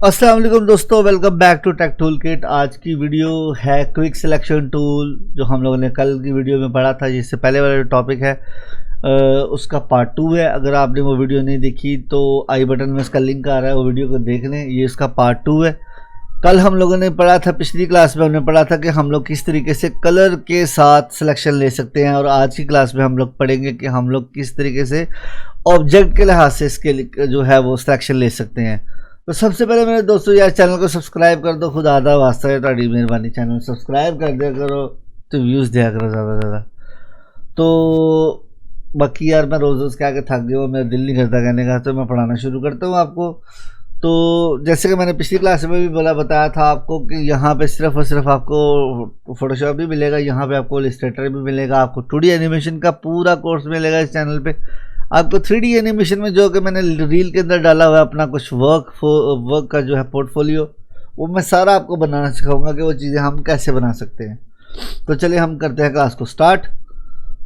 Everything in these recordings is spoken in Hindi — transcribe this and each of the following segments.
अस्सलाम वालेकुम दोस्तों, welcome back to tech tool kit. आज की वीडियो है क्विक सिलेक्शन टूल, जो हम लोगों ने कल की वीडियो में पढ़ा था। जिससे पहले वाला जो टॉपिक है उसका पार्ट 2 है। अगर आपने वो वीडियो नहीं देखी तो आई बटन में उसका लिंक आ रहा है, वो वीडियो को देख लें। ये इसका पार्ट 2 है। कल हम लोगों ने पढ़ा था, पिछली क्लास में हमने पढ़ा था कि हम लोग किस तरीके से कलर के साथ सिलेक्शन ले सकते हैं, और आज की क्लास में हम लोग पढ़ेंगे कि हम लोग किस तरीके से ऑब्जेक्ट के लिहाज से इसके जो है वो सिलेक्शन ले सकते हैं। तो सबसे पहले मेरे दोस्तों यार, चैनल को सब्सक्राइब कर दो, खुद आधा वास्ता है, ताड़ी मेहरबानी। चैनल सब्सक्राइब कर दिया करो तो व्यूज़ दिया करो ज़्यादा से ज़्यादा। तो बाकी यार, मैं रोज़ रोज़ के आगे थक गया हूँ, मेरा दिल नहीं करता कहने का, तो मैं पढ़ाना शुरू करता हूँ आपको। तो जैसे कि मैंने पिछली क्लास में भी बताया था आपको कि यहाँ पे सिर्फ और सिर्फ आपको फोटोशॉप भी मिलेगा, यहाँ पे आपको इलस्ट्रेटर भी मिलेगा, आपको 2D एनिमेशन का पूरा कोर्स मिलेगा इस चैनल पे। आपको 3D एनिमेशन में जो कि मैंने रील के अंदर डाला हुआ है अपना कुछ वर्क का जो है पोर्टफोलियो, वो मैं सारा आपको बनाना सिखाऊंगा कि वो चीज़ें हम कैसे बना सकते हैं। तो चलिए हम करते हैं क्लास को स्टार्ट।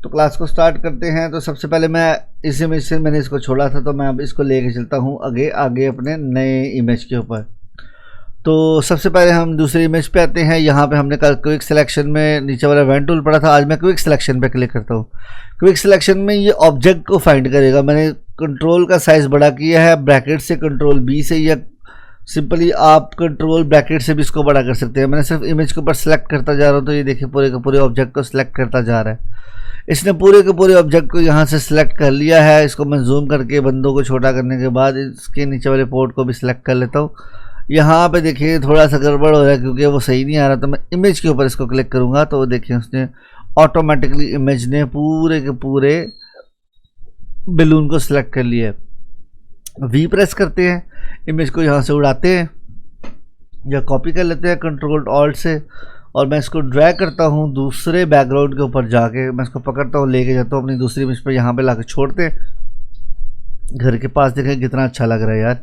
तो क्लास को स्टार्ट करते हैं। तो सबसे पहले मैं इस इमेज से मैंने इसको छोड़ा था, तो मैं अब इसको लेके चलता हूँ आगे अपने नए इमेज के ऊपर। तो सबसे पहले हम दूसरी इमेज पे आते हैं। यहाँ पे हमने कल क्विक सिलेक्शन में नीचे वाला वेन टूल पड़ा था, आज मैं क्विक सिलेक्शन पे क्लिक करता हूँ। क्विक सिलेक्शन में ये ऑब्जेक्ट को फाइंड करेगा। मैंने कंट्रोल का साइज़ बड़ा किया है, ब्रैकेट से कंट्रोल बी से, या सिंपली आप कंट्रोल ब्रैकेट से भी इसको बड़ा कर सकते हैं। मैंने सिर्फ इमेज के ऊपर सेलेक्ट करता जा रहा हूँ, तो ये देखिए पूरे के पूरे ऑब्जेक्ट को सिलेक्ट करता जा रहा है। इसने पूरे के पूरे ऑब्जेक्ट को यहाँ से सिलेक्ट कर लिया है। इसको मैं जूम करके बंदों को छोटा करने के बाद इसके नीचे वाले पोर्ट को भी सिलेक्ट कर लेता हूँ। यहाँ पे देखिए थोड़ा सा गड़बड़ हो रहा है क्योंकि वो सही नहीं आ रहा, तो मैं इमेज के ऊपर इसको क्लिक करूँगा तो देखिए उसने ऑटोमेटिकली इमेज ने पूरे के पूरे बैलून को सिलेक्ट कर लिया है। वी प्रेस करते हैं, इमेज को यहाँ से उड़ाते हैं या कॉपी कर लेते हैं कंट्रोल ऑल्ट से, और मैं इसको ड्रैग करता हूँ दूसरे बैकग्राउंड के ऊपर जाके। मैं इसको पकड़ता हूँ, लेके जाता हूँ अपनी दूसरी इमेज पर, यहाँ पे लाके छोड़ते हैं घर के पास। देखें कितना अच्छा लग रहा है यार।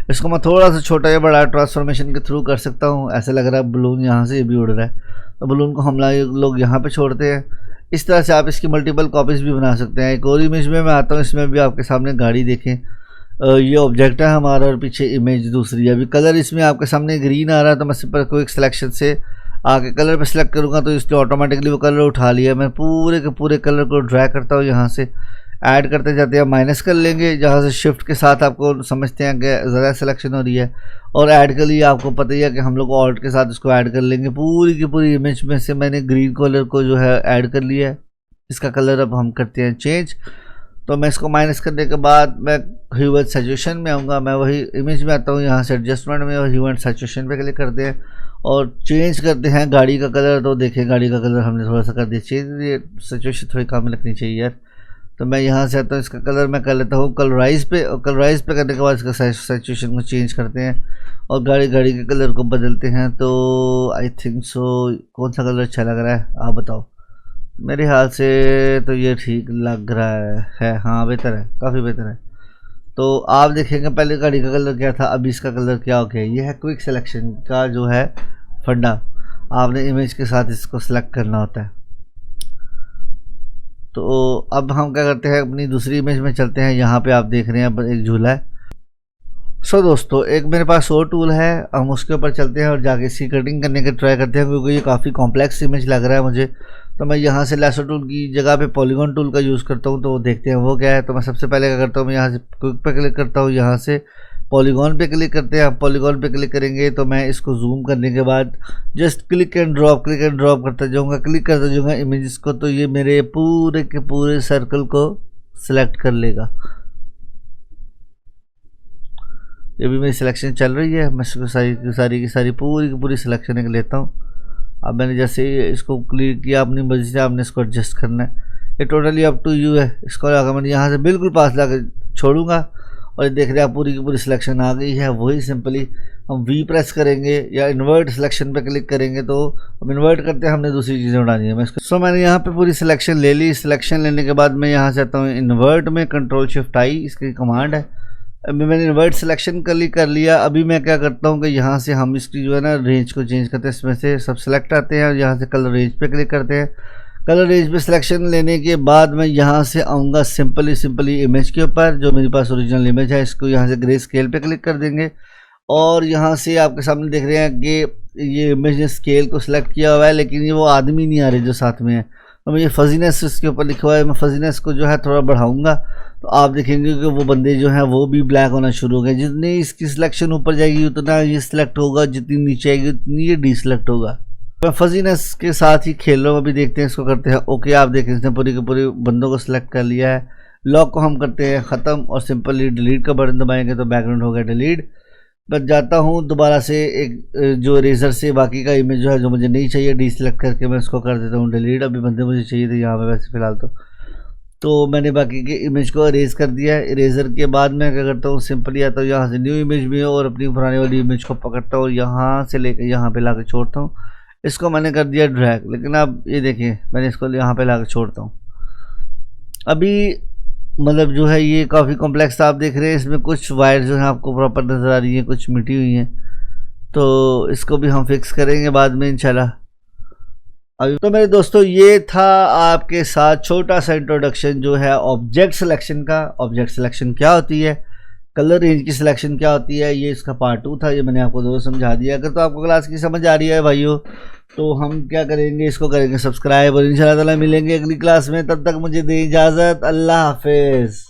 इसको मैं थोड़ा सा छोटा या बड़ा ट्रांसफॉर्मेशन के थ्रू कर सकता हूँ। ऐसे लग रहा है बलून यहाँ से भी उड़ रहा है, तो बलून को हम लोग यहाँ पे छोड़ते हैं। इस तरह से आप इसकी मल्टीपल कॉपीज़ भी बना सकते हैं। एक और इमेज में मैं आता हूँ, इसमें भी आपके सामने गाड़ी देखें। ये ऑब्जेक्ट है हमारा और पीछे इमेज दूसरी। अभी कलर इसमें आपके सामने ग्रीन आ रहा है, तो मैं सिंपल क्विक सिलेक्शन से आके कलर पे सिलेक्ट करूँगा तो इसने ऑटोमेटिकली वो कलर उठा लिया। मैं पूरे के पूरे कलर को ड्रैग करता हूँ, यहाँ से ऐड करते जाते हैं। माइनस कर लेंगे, जहाँ से शिफ्ट के साथ आपको समझते हैं कि ज़्यादा सिलेक्शन हो रही है, और ऐड कर लिया। आपको पता ही है कि हम लोग ऑल्ट के साथ इसको ऐड कर लेंगे। पूरी की पूरी इमेज में से मैंने ग्रीन कलर को जो है ऐड कर लिया है। इसका कलर अब हम करते हैं चेंज। तो मैं इसको माइनस करने के बाद मैं ह्यू एंड सैचुरेशन में आऊँगा। मैं वही इमेज में आता हूँ, यहाँ से एडजस्टमेंट में और ह्यू एंड सैचुरेशन पे क्लिक करते हैं और चेंज करते हैं गाड़ी का कलर। तो देखिए गाड़ी का कलर हमने थोड़ा सा कर दिया चेंज। ये सिचुएशन थोड़ी कम रखनी चाहिए यार। तो मैं यहाँ से आता हूँ, इसका कलर मैं कर लेता हूँ कलराइज पे, और कलराइज पे करने के बाद इसका सैचुरेशन को चेंज करते हैं और गाड़ी के कलर को बदलते हैं। तो आई थिंक सो कौन सा कलर अच्छा लग रहा है आप बताओ। मेरे ख्याल से तो ये ठीक लग रहा है, हाँ बेहतर है, काफ़ी बेहतर है। तो आप देखेंगे पहले गाड़ी का कलर क्या था, अभी इसका कलर क्या हो गया। ये है क्विक सिलेक्शन का जो है फंडा। आपने इमेज के साथ इसको सिलेक्ट करना होता है। तो अब हम क्या करते हैं, अपनी दूसरी इमेज में चलते हैं। यहाँ पे आप देख रहे हैं एक झूला है। सो दोस्तों, एक मेरे पास और टूल है, हम उसके ऊपर चलते हैं और जाके इसकी कटिंग करने का ट्राई करते हैं, क्योंकि ये काफ़ी कॉम्प्लेक्स इमेज लग रहा है मुझे। तो मैं यहाँ से लेसो टूल की जगह पे पॉलीगॉन टूल का यूज़ करता हूँ। तो देखते हैं वो क्या है। तो मैं सबसे पहले क्या करता हूँ, मैं यहाँ से क्विक पे क्लिक करता हूँ, यहाँ से पॉलीगॉन पे क्लिक करते हैं। आप पॉलीगॉन पे क्लिक करेंगे तो मैं इसको जूम करने के बाद जस्ट क्लिक एंड ड्रॉप करता जाऊँगा, क्लिक करता जाऊँगा इमेजेस को। तो ये मेरे पूरे के पूरे सर्कल को सिलेक्ट कर लेगा। ये भी मेरी सिलेक्शन चल रही है। मैं इसको सारी की पूरी की पूरी सिलेक्शन एक लेता हूँ। अब मैंने जैसे ही इसको क्लिक किया, अपनी मर्जी से आपने इसको एडजस्ट करना है। ये टोटली अप टू यू है। इसको अगर मैं यहाँ से बिल्कुल पास ला कर छोड़ूंगा और ये देख रहे हैं पूरी की पूरी सिलेक्शन आ गई है। वही सिंपली हम वी प्रेस करेंगे या इन्वर्ट सिलेक्शन पे क्लिक करेंगे, तो हम इन्वर्ट करते हैं, हमने दूसरी चीज़ें उड़ानी है। मैं इसको मैंने यहाँ पे पूरी सिलेक्शन ले ली। सिलेक्शन लेने के बाद मैं यहाँ से आता हूँ इन्वर्ट में, कंट्रोल शिफ्ट आई इसकी कमांड है। अभी मैंने इन्वर्ट सिलेक्शन कर लिया। अभी मैं क्या करता हूँ कि यहाँ से हम इसकी जो है ना रेंज को चेंज करते हैं। इसमें से सब सिलेक्ट आते हैं और यहाँ से कलर रेंज पे क्लिक करते हैं। कलर रेंज पे सिलेक्शन लेने के बाद मैं यहाँ से आऊँगा सिंपली इमेज के ऊपर, जो मेरे पास ओरिजिनल इमेज है। इसको यहाँ से ग्रे स्केल पे क्लिक कर देंगे और यहाँ से आपके सामने देख रहे हैं कि ये इमेज ने स्केल को सिलेक्ट किया हुआ है, लेकिन ये वो आदमी नहीं आ रहे जो साथ में है। तो मुझे फजीनेस इसके ऊपर लिखा हुआ है, मैं फजीनेस को जो है थोड़ा बढ़ाऊंगा तो आप देखेंगे कि वो बंदे जो हैं वो भी ब्लैक होना शुरू हो गए। जितनी इसकी सिलेक्शन ऊपर जाएगी उतना ये सिलेक्ट होगा, जितनी नीचे आएगी उतनी ये डी सिलेक्ट होगा। मैं फजीनेस के साथ ही खेल रहा हूँ, अभी देखते हैं इसको करते हैं ओके। आप देखें इसने पूरी के पूरी बंदों को सिलेक्ट कर लिया है। लॉक को हम करते हैं ख़त्म और सिंपली डिलीट का बटन दबाएंगे तो बैकग्राउंड हो गया डिलीट। बस जाता हूँ दोबारा से एक जो इरेजर से बाकी का इमेज जो है जो मुझे नहीं चाहिए डी सिलेक्ट करके मैं इसको कर देता हूँ डिलीट। अभी बंदे मुझे चाहिए थे यहाँ पे वैसे फ़िलहाल तो मैंने बाकी के इमेज को इरेज कर दिया है। इरेजर के बाद मैं क्या करता हूँ, सिंपली आता हूँ यहाँ से न्यू इमेज में और अपनी पुराने वाली इमेज को पकड़ता हूँ, यहाँ से लेकर यहाँ पे लाकर छोड़ता हूँ। इसको मैंने कर दिया ड्रैग, लेकिन अब ये देखिए मैंने इसको यहाँ पे लाकर छोड़ता हूँ। अभी मतलब जो है ये काफ़ी कॉम्प्लेक्स आप देख रहे हैं, इसमें कुछ वायर जो है आपको प्रॉपर नज़र आ रही है, कुछ मिटी हुई हैं, तो इसको भी हम फिक्स करेंगे बाद में इंशाल्लाह। अभी तो मेरे दोस्तों ये था आपके साथ छोटा सा इंट्रोडक्शन जो है ऑब्जेक्ट सिलेक्शन का। ऑब्जेक्ट सिलेक्शन क्या होती है, कलर रेंज की सिलेक्शन क्या होती है, ये इसका पार्ट 2 था। ये मैंने आपको दोस्तों समझा दिया। अगर तो आपको क्लास की समझ आ रही है भाइयों तो हम क्या करेंगे, इसको करेंगे सब्सक्राइब और इंशाल्लाह ताला मिलेंगे अगली क्लास में। तब तक मुझे दें इजाज़त, अल्लाह हाफिज़।